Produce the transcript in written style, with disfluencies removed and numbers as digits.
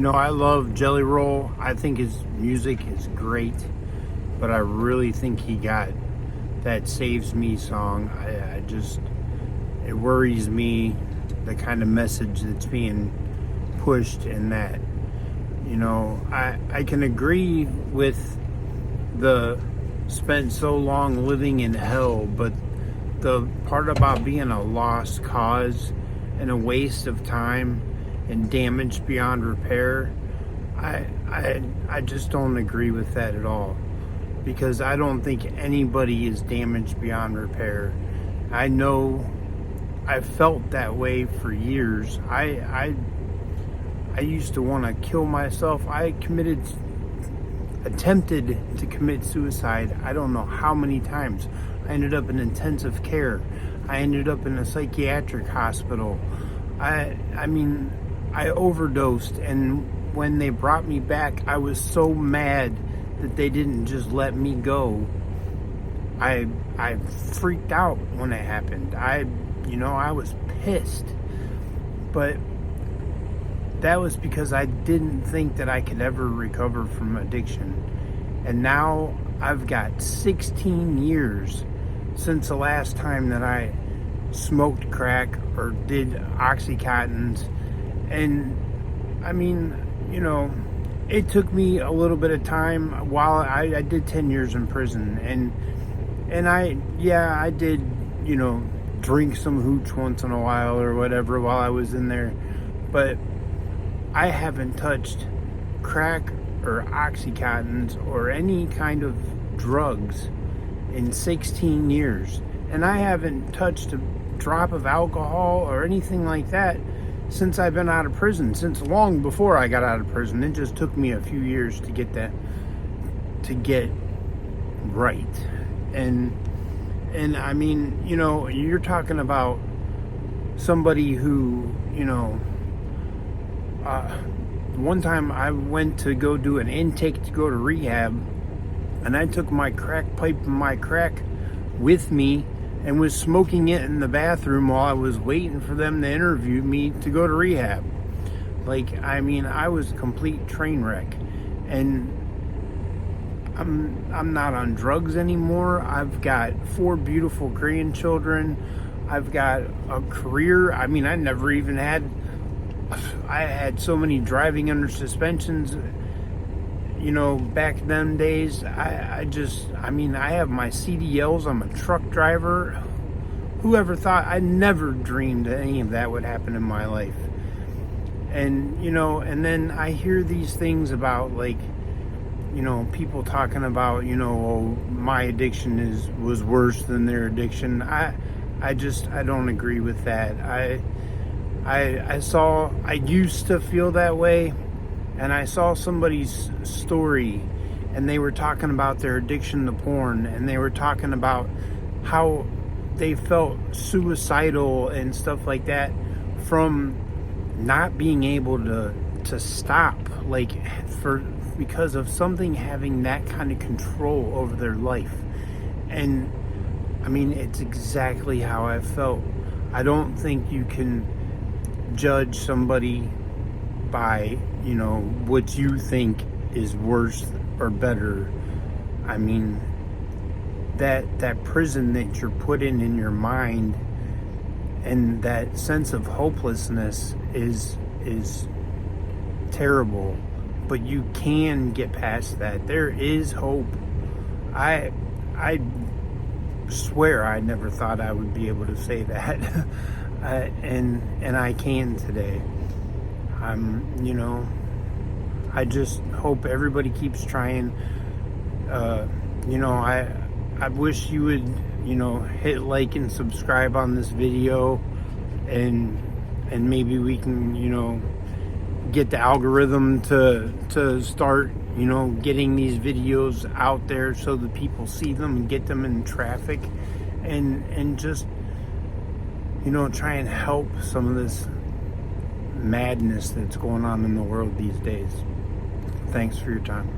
I love Jelly Roll. I think his music is great, but I really think he got that Saves Me song. It worries me, the kind of message that's being pushed in that. I can agree with the spent so long living in hell, but the part about being a lost cause and a waste of time and damage beyond repair, I just don't agree with that at all, because I don't think anybody is damaged beyond repair. I know I felt that way for years. I used to want to kill myself. I attempted to commit suicide. I don't know how many times. I ended up in intensive care. I ended up in a psychiatric hospital. I overdosed, and when they brought me back, I was so mad that they didn't just let me go. I freaked out when it happened. I was pissed. But that was because I didn't think that I could ever recover from addiction. And now I've got 16 years since the last time that I smoked crack or did Oxycontins. And it took me a little bit of time. While I did 10 years in prison, and I did, drink some hooch once in a while or whatever while I was in there, but I haven't touched crack or Oxycontins or any kind of drugs in 16 years. And I haven't touched a drop of alcohol or anything like that since I've been out of prison, since long before I got out of prison. It just took me a few years to get right. And you're talking about somebody who, one time I went to go do an intake to go to rehab, and I took my crack pipe and my crack with me and was smoking it in the bathroom while I was waiting for them to interview me to go to rehab. I was a complete train wreck. And I'm not on drugs anymore. I've got 4 beautiful grandchildren. I've got a career. I had so many driving under suspensions, back then days. I have my CDLs. I'm a truck driver. Whoever thought? I never dreamed that any of that would happen in my life. And, and then I hear these things about, people talking about, my addiction was worse than their addiction. I don't agree with that. I used to feel that way, and I saw somebody's story, and they were talking about their addiction to porn, and they were talking about how they felt suicidal and stuff like that from not being able to stop, because of something having that kind of control over their life. And it's exactly how I felt. I don't think you can judge somebody by, what you think is worse or better. That prison that you're put in your mind, and that sense of hopelessness is terrible. But you can get past that. There is hope. I swear I never thought I would be able to say that. And I can today. I just hope everybody keeps trying. I wish you would, hit like and subscribe on this video, and maybe we can, get the algorithm to start, getting these videos out there so that people see them and get them in traffic, and just, try and help some of this madness that's going on in the world these days. Thanks for your time.